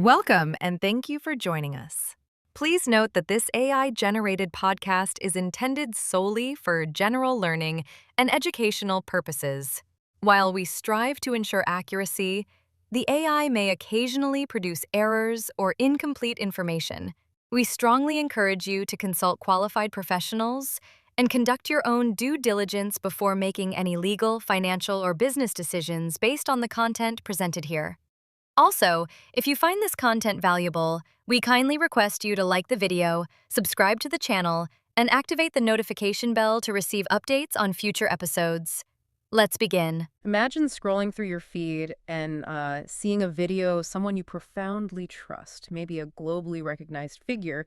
Welcome, and thank you for joining us. Please note that this AI-generated podcast is intended solely for general learning and educational purposes. While we strive to ensure accuracy, the AI may occasionally produce errors or incomplete information. We strongly encourage you to consult qualified professionals and conduct your own due diligence before making any legal, financial, or business decisions based on the content presented here. Also, if you find this content valuable, we kindly request you to like the video, subscribe to the channel, and activate the notification bell to receive updates on future episodes. Let's begin. Imagine scrolling through your feed and seeing a video of someone you profoundly trust, maybe a globally recognized figure,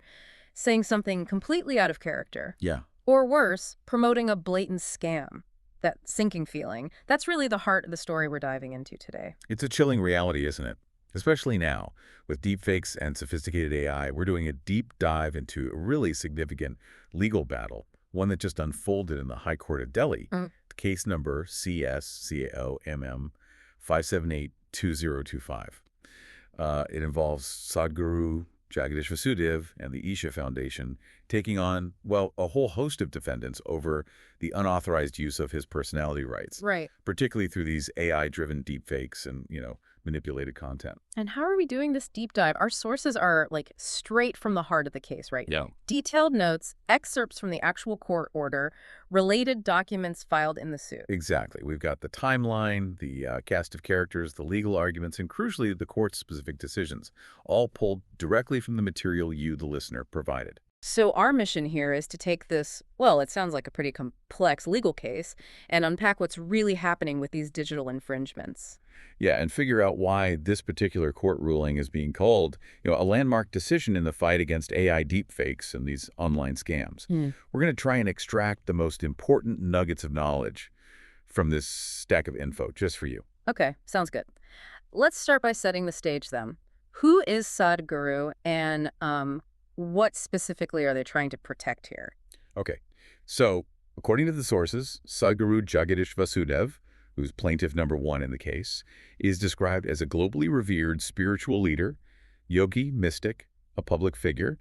saying something completely out of character. Yeah. Or worse, promoting a blatant scam. That sinking feeling. That's really the heart of the story we're diving into today. It's a chilling reality, isn't it? Especially now, with deepfakes and sophisticated AI, we're doing a deep dive into a really significant legal battle, one that just unfolded in the High Court of Delhi. Case number CS-CAOMM 578-2025. It involves Sadhguru Jagadish Vasudev and the Isha Foundation taking on, well, a whole host of defendants over the unauthorized use of his personality rights. Right. Particularly through these AI-driven deepfakes and, manipulated content. And how are we doing this deep dive? Our sources are, straight from the heart of the case, right? Yeah. Detailed notes, excerpts from the actual court order, related documents filed in the suit. Exactly. We've got the timeline, the cast of characters, the legal arguments, and crucially, the court's specific decisions, all pulled directly from the material you, the listener, provided. So our mission here is to take this, well, it sounds like a pretty complex legal case, and unpack what's really happening with these digital infringements. Yeah, and figure out why this particular court ruling is being called, a landmark decision in the fight against AI deepfakes and these online scams. We're going to try and extract the most important nuggets of knowledge from this stack of info just for you. Okay, sounds good. Let's start by setting the stage then. Who is Sadhguru, and what specifically are they trying to protect here? Okay, so according to the sources, Sadhguru Jagadish Vasudev, who's plaintiff number 1 in the case, is described as a globally revered spiritual leader, yogi, mystic, a public figure.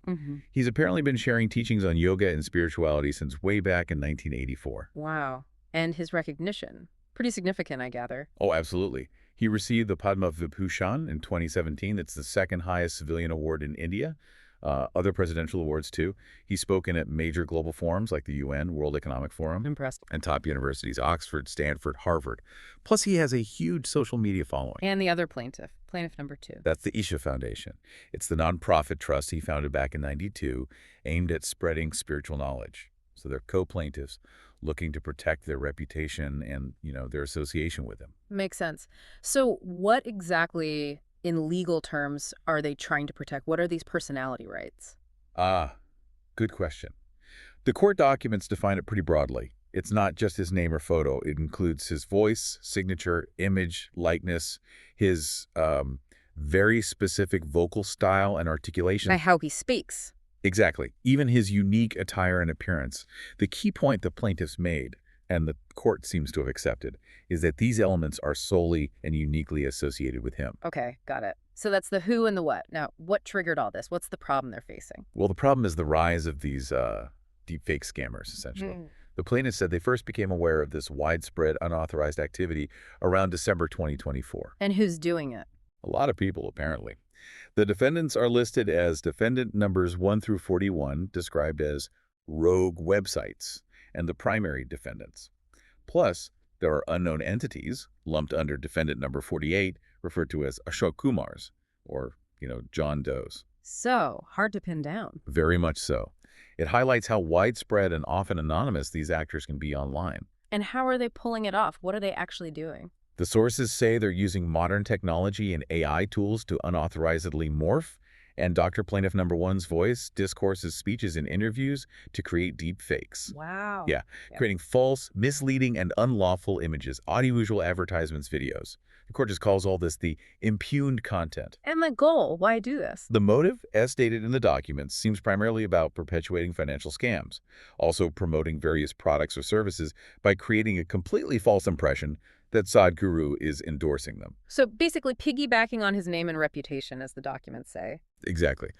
He's apparently been sharing teachings on yoga and spirituality since way back in 1984. Wow. And his recognition. Pretty significant, I gather. Oh, absolutely. He received the Padma Vibhushan in 2017. It's the second highest civilian award in India. Other presidential awards, too. He's spoken at major global forums like the UN, World Economic Forum. Impressed. And top universities, Oxford, Stanford, Harvard. Plus, he has a huge social media following. And the other plaintiff number 2. That's the Isha Foundation. It's the nonprofit trust he founded back in '92, aimed at spreading spiritual knowledge. So they're co-plaintiffs looking to protect their reputation and, their association with him. Makes sense. So what exactly, in legal terms, are they trying to protect? What are these personality rights? Good question. The court documents define it pretty broadly. It's not just his name or photo. It includes his voice, signature, image, likeness, his very specific vocal style and articulation. By how he speaks. Exactly. Even his unique attire and appearance. The key point the plaintiffs made, and the court seems to have accepted, is that these elements are solely and uniquely associated with him. Okay, got it. So that's the who and the what. Now, what triggered all this? What's the problem they're facing? Well, the problem is the rise of these deepfake scammers, essentially. The plaintiffs said they first became aware of this widespread unauthorized activity around December 2024. And who's doing it? A lot of people, apparently. The defendants are listed as defendant numbers 1 through 41, described as rogue websites, and the primary defendants. Plus, there are unknown entities, lumped under defendant number 48, referred to as Ashok Kumars, or, John Does. So, hard to pin down. Very much so. It highlights how widespread and often anonymous these actors can be online. And how are they pulling it off? What are they actually doing? The sources say they're using modern technology and AI tools to unauthorizedly morph and Dr. Plaintiff number 1's voice, discourses, speeches, and interviews to create deep fakes. Wow. Yeah, creating false, misleading, and unlawful images, audiovisual advertisements, videos. The court just calls all this the impugned content. And the goal, why do this? The motive, as stated in the documents, seems primarily about perpetuating financial scams, also promoting various products or services by creating a completely false impression that Sadhguru is endorsing them. So basically piggybacking on his name and reputation, as the documents say. Exactly.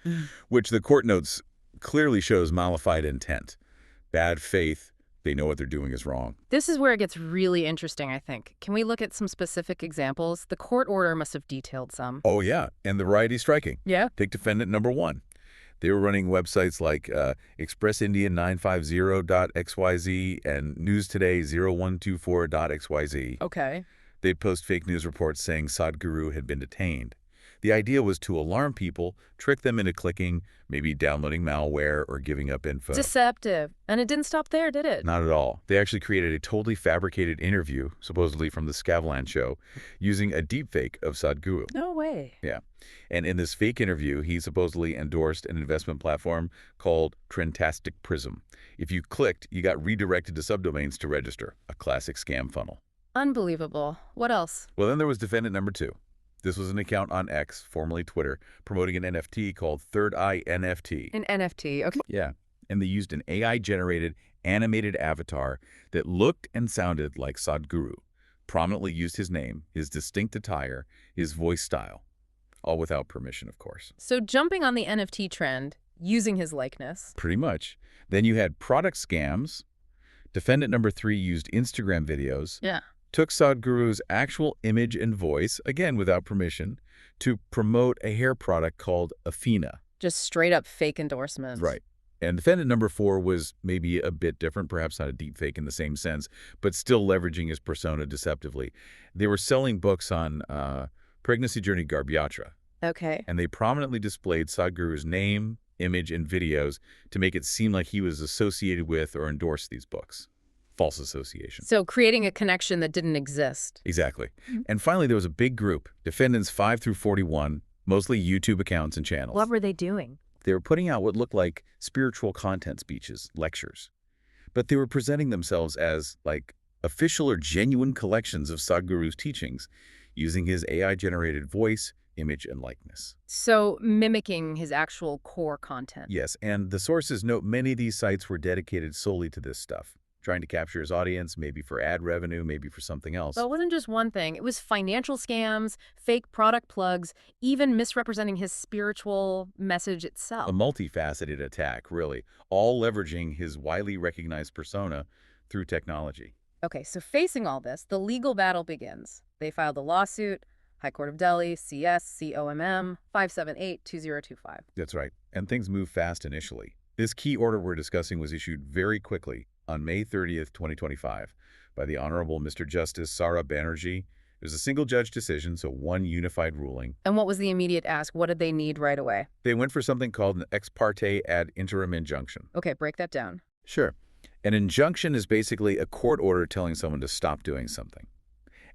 Which the court notes clearly shows malified intent. Bad faith. They know what they're doing is wrong. This is where it gets really interesting, I think. Can we look at some specific examples? The court order must have detailed some. Oh, yeah. And the variety is striking. Yeah? Take defendant number 1. They were running websites like expressindia950.xyz and newstoday0124.xyz. Okay. They'd post fake news reports saying Sadhguru had been detained. The idea was to alarm people, trick them into clicking, maybe downloading malware or giving up info. Deceptive. And it didn't stop there, did it? Not at all. They actually created a totally fabricated interview, supposedly from the Skavlan show, using a deepfake of Sadhguru. No way. Yeah. And in this fake interview, he supposedly endorsed an investment platform called Trentastic Prism. If you clicked, you got redirected to subdomains to register, a classic scam funnel. Unbelievable. What else? Well, then there was defendant number 2. This was an account on X, formerly Twitter, promoting an NFT called Third Eye NFT. An NFT, okay. Yeah, and they used an AI-generated animated avatar that looked and sounded like Sadhguru, prominently used his name, his distinct attire, his voice style, all without permission, of course. So jumping on the NFT trend, using his likeness. Pretty much. Then you had product scams. Defendant number 3 used Instagram videos. Yeah. Took Sadhguru's actual image and voice, again without permission, to promote a hair product called Afina. Just straight up fake endorsements. Right. And defendant number 4 was maybe a bit different, perhaps not a deep fake in the same sense, but still leveraging his persona deceptively. They were selling books on pregnancy journey Garbhyatra. Okay. And they prominently displayed Sadhguru's name, image, and videos to make it seem like he was associated with or endorsed these books. False association. So creating a connection that didn't exist. Exactly. And finally, there was a big group, defendants 5 through 41, mostly YouTube accounts and channels. What were they doing? They were putting out what looked like spiritual content speeches, lectures. But they were presenting themselves as, like, official or genuine collections of Sadhguru's teachings, using his AI-generated voice, image, and likeness. So mimicking his actual core content. Yes, and the sources note many of these sites were dedicated solely to this stuff, trying to capture his audience, maybe for ad revenue, maybe for something else. But it wasn't just one thing. It was financial scams, fake product plugs, even misrepresenting his spiritual message itself. A multifaceted attack, really, all leveraging his widely recognized persona through technology. Okay, so facing all this, the legal battle begins. They filed a lawsuit, High Court of Delhi, CS-COMM 578-2025. That's right. And things moved fast initially. This key order we're discussing was issued very quickly on May 30th, 2025, by the Honorable Mr. Justice Sara Banerjee. It was a single-judge decision, so one unified ruling. And what was the immediate ask? What did they need right away? They went for something called an ex parte ad interim injunction. Okay, break that down. Sure. An injunction is basically a court order telling someone to stop doing something.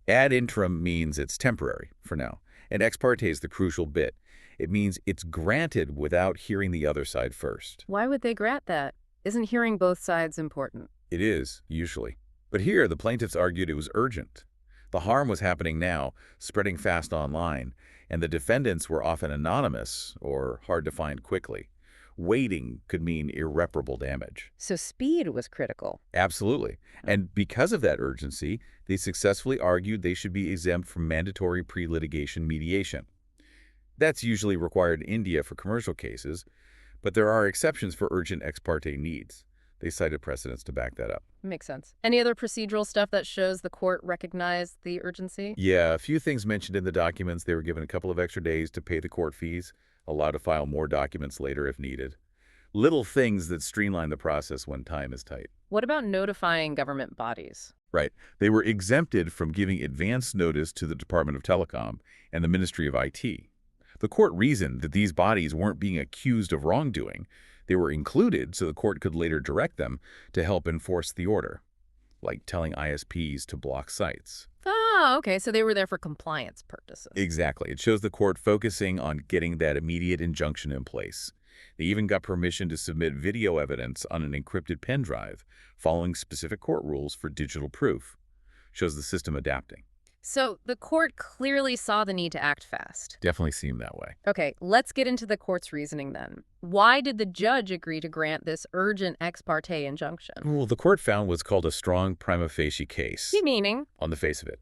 Ad interim means it's temporary for now, and ex parte is the crucial bit. It means it's granted without hearing the other side first. Why would they grant that? Isn't hearing both sides important? It is, usually. But here, the plaintiffs argued it was urgent. The harm was happening now, spreading fast online, and the defendants were often anonymous or hard to find quickly. Waiting could mean irreparable damage. So speed was critical. Absolutely. And because of that urgency, they successfully argued they should be exempt from mandatory pre-litigation mediation. That's usually required in India for commercial cases, but there are exceptions for urgent ex parte needs. They cited precedents to back that up. Makes sense. Any other procedural stuff that shows the court recognized the urgency? Yeah, a few things mentioned in the documents. They were given a couple of extra days to pay the court fees, allowed to file more documents later if needed. Little things that streamline the process when time is tight. What about notifying government bodies? Right. They were exempted from giving advance notice to the Department of Telecom and the Ministry of IT. The court reasoned that these bodies weren't being accused of wrongdoing. They were included so the court could later direct them to help enforce the order, like telling ISPs to block sites. Ah, okay, so they were there for compliance purposes. Exactly. It shows the court focusing on getting that immediate injunction in place. They even got permission to submit video evidence on an encrypted pen drive, following specific court rules for digital proof. Shows the system adapting. So the court clearly saw the need to act fast. Definitely seemed that way. Okay, let's get into the court's reasoning then. Why did the judge agree to grant this urgent ex parte injunction? Well, the court found what's called a strong prima facie case. Meaning? On the face of it.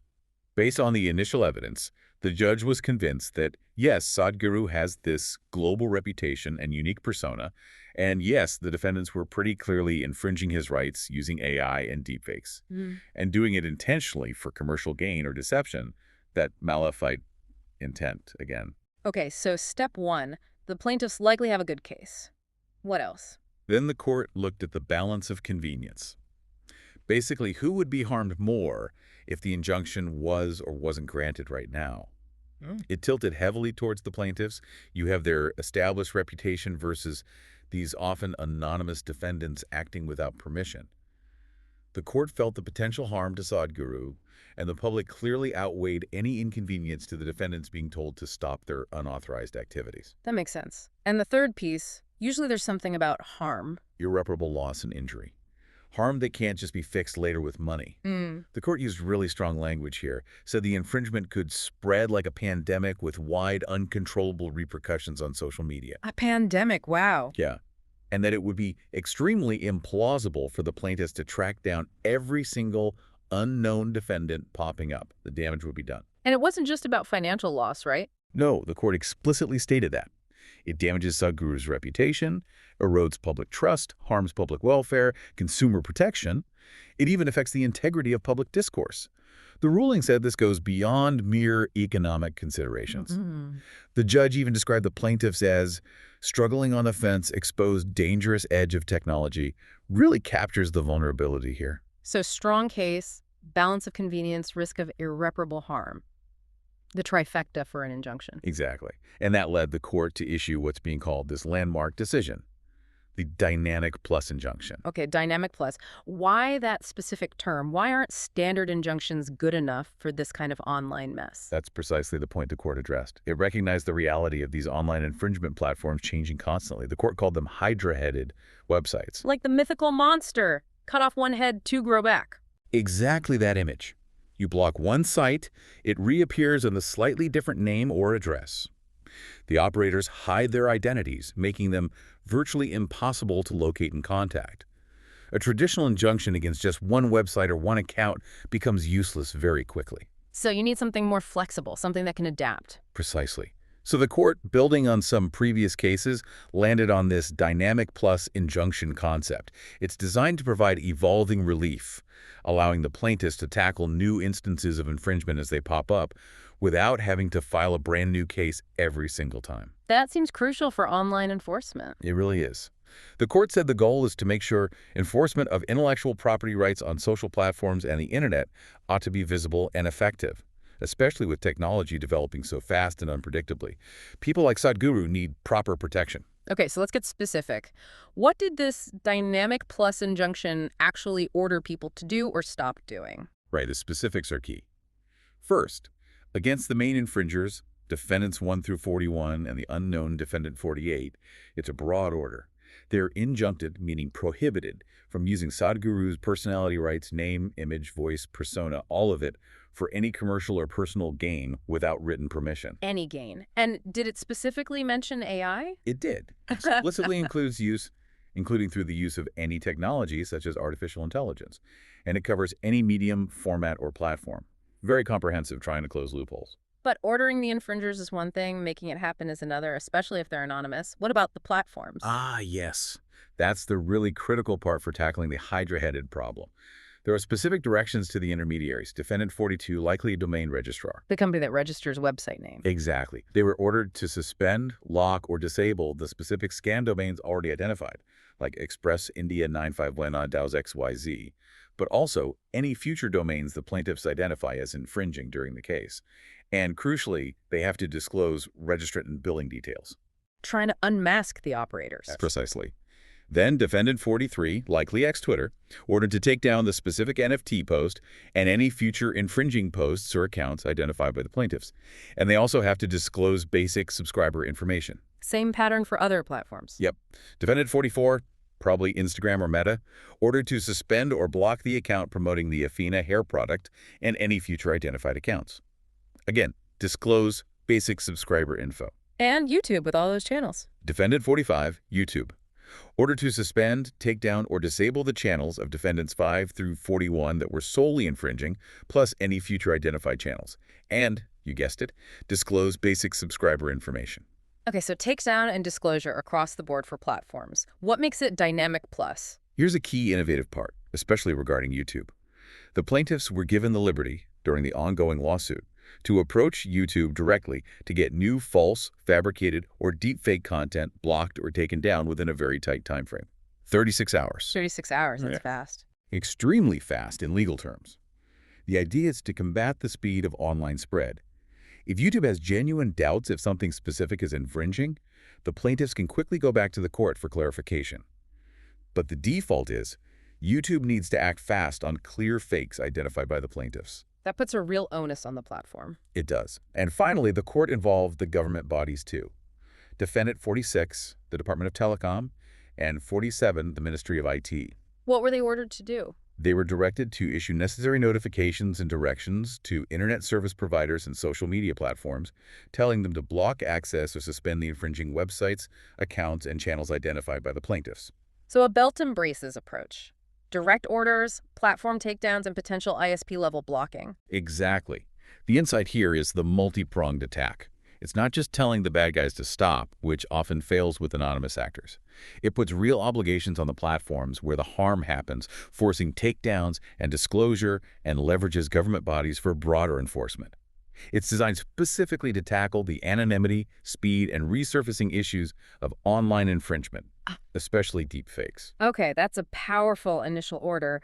Based on the initial evidence, the judge was convinced that, yes, Sadhguru has this global reputation and unique persona, and yes, the defendants were pretty clearly infringing his rights using AI and deepfakes, and doing it intentionally for commercial gain or deception, that malefied intent again. Okay, so step one, the plaintiffs likely have a good case. What else? Then the court looked at the balance of convenience. Basically, who would be harmed more if the injunction was or wasn't granted right now? It tilted heavily towards the plaintiffs. You have their established reputation versus these often anonymous defendants acting without permission. The court felt the potential harm to Sadhguru and the public clearly outweighed any inconvenience to the defendants being told to stop their unauthorized activities. That makes sense. And the third piece, usually there's something about harm. Irreparable loss and injury. Harm that can't just be fixed later with money. The court used really strong language here, said the infringement could spread like a pandemic with wide, uncontrollable repercussions on social media. A pandemic, wow. Yeah. And that it would be extremely implausible for the plaintiffs to track down every single unknown defendant popping up. The damage would be done. And it wasn't just about financial loss, right? No, the court explicitly stated that. It damages Sadhguru's reputation, erodes public trust, harms public welfare, consumer protection. It even affects the integrity of public discourse. The ruling said this goes beyond mere economic considerations. The judge even described the plaintiffs as struggling on the fence, exposed dangerous edge of technology, really captures the vulnerability here. So strong case, balance of convenience, risk of irreparable harm. The trifecta for an injunction. Exactly. And that led the court to issue what's being called this landmark decision, the Dynamic Plus injunction. Okay, Dynamic Plus. Why that specific term? Why aren't standard injunctions good enough for this kind of online mess? That's precisely the point the court addressed. It recognized the reality of these online infringement platforms changing constantly. The court called them hydra-headed websites. Like the mythical monster. Cut off one head, two grow back. Exactly that image. You block one site, it reappears in a slightly different name or address. The operators hide their identities, making them virtually impossible to locate and contact. A traditional injunction against just one website or one account becomes useless very quickly. So you need something more flexible, something that can adapt. Precisely. So the court, building on some previous cases, landed on this Dynamic Plus injunction concept. It's designed to provide evolving relief, allowing the plaintiffs to tackle new instances of infringement as they pop up without having to file a brand new case every single time. That seems crucial for online enforcement. It really is. The court said the goal is to make sure enforcement of intellectual property rights on social platforms and the internet ought to be visible and effective, especially with technology developing so fast and unpredictably. People like Sadhguru need proper protection. Okay, so let's get specific. What did this Dynamic Plus injunction actually order people to do or stop doing? Right, the specifics are key. First, against the main infringers, defendants 1 through 41 and the unknown defendant 48, it's a broad order. They're injuncted, meaning prohibited, from using Sadhguru's personality rights, name, image, voice, persona, all of it, for any commercial or personal gain without written permission. Any gain. And did it specifically mention AI? It did. Explicitly includes use, including through the use of any technology such as artificial intelligence. And it covers any medium, format, or platform. Very comprehensive, trying to close loopholes. But ordering the infringers is one thing, making it happen is another, especially if they're anonymous. What about the platforms? Ah, yes. That's the really critical part for tackling the hydra-headed problem. There are specific directions to the intermediaries. Defendant 42, likely a domain registrar. The company that registers website name. Exactly. They were ordered to suspend, lock, or disable the specific scam domains already identified, like Express India 951.xyz, but also any future domains the plaintiffs identify as infringing during the case. And crucially, they have to disclose registrant and billing details. Trying to unmask the operators. Precisely. Then defendant 43, likely ex-Twitter, ordered to take down the specific NFT post and any future infringing posts or accounts identified by the plaintiffs. And they also have to disclose basic subscriber information. Same pattern for other platforms. Yep. Defendant 44, probably Instagram or Meta, ordered to suspend or block the account promoting the Athena hair product and any future identified accounts. Again, disclose basic subscriber info. And YouTube with all those channels. Defendant 45, YouTube, Order to suspend, take down, or disable the channels of defendants 5 through 41 that were solely infringing, plus any future identified channels. And, you guessed it, disclose basic subscriber information. Okay, so takedown and disclosure across the board for platforms. What makes it dynamic plus? Here's a key innovative part, especially regarding YouTube. The plaintiffs were given the liberty, during the ongoing lawsuit, to approach YouTube directly to get new false, fabricated, or deepfake content blocked or taken down within a very tight time frame. 36 hours. 36 hours, that's Yeah. fast. Extremely fast in legal terms. The idea is to combat the speed of online spread. If YouTube has genuine doubts if something specific is infringing, the plaintiffs can quickly go back to the court for clarification. But the default is, YouTube needs to act fast on clear fakes identified by the plaintiffs. That puts a real onus on the platform. It does. And finally, the court involved the government bodies too. Defendant 46, the Department of Telecom, and 47, the Ministry of IT. What were they ordered to do? They were directed to issue necessary notifications and directions to internet service providers and social media platforms, telling them to block access or suspend the infringing websites, accounts, and channels identified by the plaintiffs. So a belt and braces approach. Direct orders, platform takedowns, and potential ISP-level blocking. Exactly. The insight here is the multi-pronged attack. It's not just telling the bad guys to stop, which often fails with anonymous actors. It puts real obligations on the platforms where the harm happens, forcing takedowns and disclosure, and leverages government bodies for broader enforcement. It's designed specifically to tackle the anonymity, speed, and resurfacing issues of online infringement, especially deepfakes. Okay, that's a powerful initial order.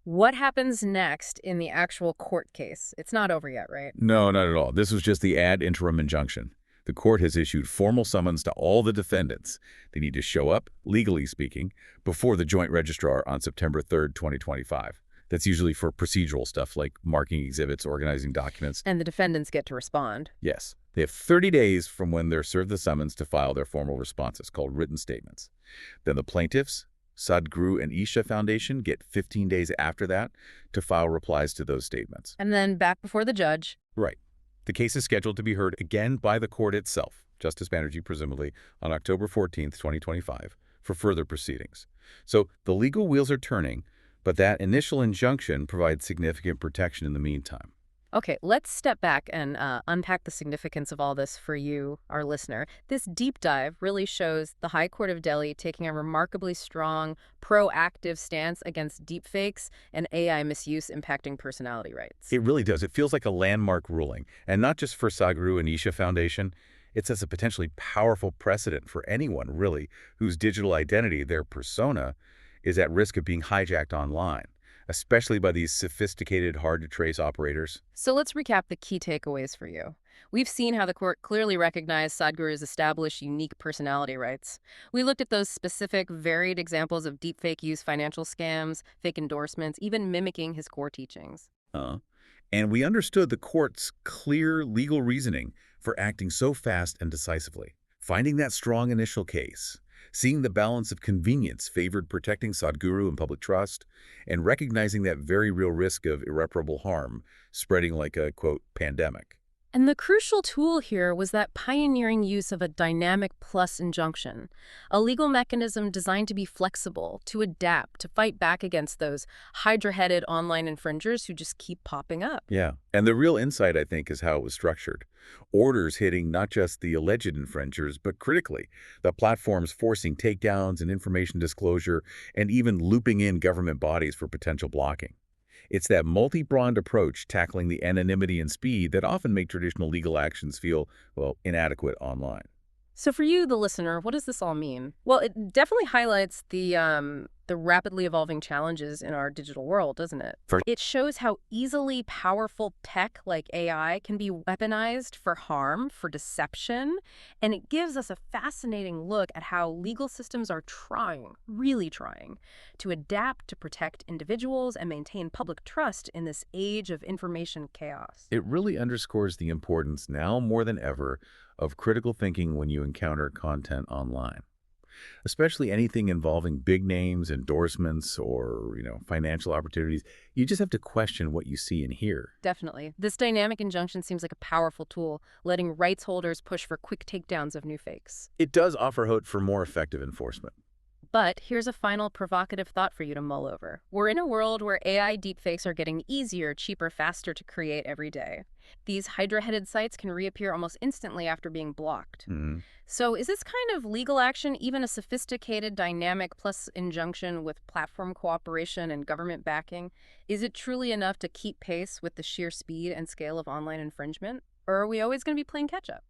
What happens next in the actual court case? It's not over yet, right? No, not at all. This was just the ad interim injunction. The court has issued formal summons to all the defendants. They need to show up, legally speaking, before the joint registrar on September 3rd, 2025. That's usually for procedural stuff like marking exhibits, organizing documents. And the defendants get to respond. Yes. They have 30 days from when they're served the summons to file their formal responses, called written statements. Then the plaintiffs, Sadhguru and Isha Foundation, get 15 days after that to file replies to those statements. And then back before the judge. Right. The case is scheduled to be heard again by the court itself, Justice Banerjee presumably, on October 14th, 2025, for further proceedings. So the legal wheels are turning, but that initial injunction provides significant protection in the meantime. Okay, let's step back and unpack the significance of all this for you, our listener. This deep dive really shows the High Court of Delhi taking a remarkably strong, proactive stance against deepfakes and AI misuse impacting personality rights. It really does. It feels like a landmark ruling, and not just for Sadhguru and Isha Foundation. It sets a potentially powerful precedent for anyone, really, whose digital identity, their persona, is at risk of being hijacked online, especially by these sophisticated, hard-to-trace operators. So let's recap the key takeaways for you. We've seen how the court clearly recognized Sadhguru's established unique personality rights. We looked at those specific, varied examples of deepfake use, financial scams, fake endorsements, even mimicking his core teachings. And we understood the court's clear legal reasoning for acting so fast and decisively. Finding that strong initial case, seeing the balance of convenience favored protecting Sadhguru and public trust, and recognizing that very real risk of irreparable harm spreading like a, quote, pandemic. And the crucial tool here was that pioneering use of a dynamic plus injunction, a legal mechanism designed to be flexible, to adapt, to fight back against those hydra-headed online infringers who just keep popping up. Yeah, and the real insight, I think, is how it was structured. Orders hitting not just the alleged infringers, but critically, the platforms forcing takedowns and information disclosure, and even looping in government bodies for potential blocking. It's that multi-pronged approach tackling the anonymity and speed that often make traditional legal actions feel, well, inadequate online. So for you, the listener, what does this all mean? Well, it definitely highlights the rapidly evolving challenges in our digital world, doesn't it? It shows how easily powerful tech like AI can be weaponized for harm, for deception, and it gives us a fascinating look at how legal systems are trying, really trying, to adapt to protect individuals and maintain public trust in this age of information chaos. It really underscores the importance now more than ever of critical thinking when you encounter content online, especially anything involving big names, endorsements, or, financial opportunities. You just have to question what you see and hear. Definitely. This dynamic injunction seems like a powerful tool, letting rights holders push for quick takedowns of new fakes. It does offer hope for more effective enforcement. But here's a final provocative thought for you to mull over. We're in a world where AI deepfakes are getting easier, cheaper, faster to create every day. These Hydra-headed sites can reappear almost instantly after being blocked. So is this kind of legal action even a sophisticated dynamic plus injunction with platform cooperation and government backing? Is it truly enough to keep pace with the sheer speed and scale of online infringement? Or are we always going to be playing catch-up?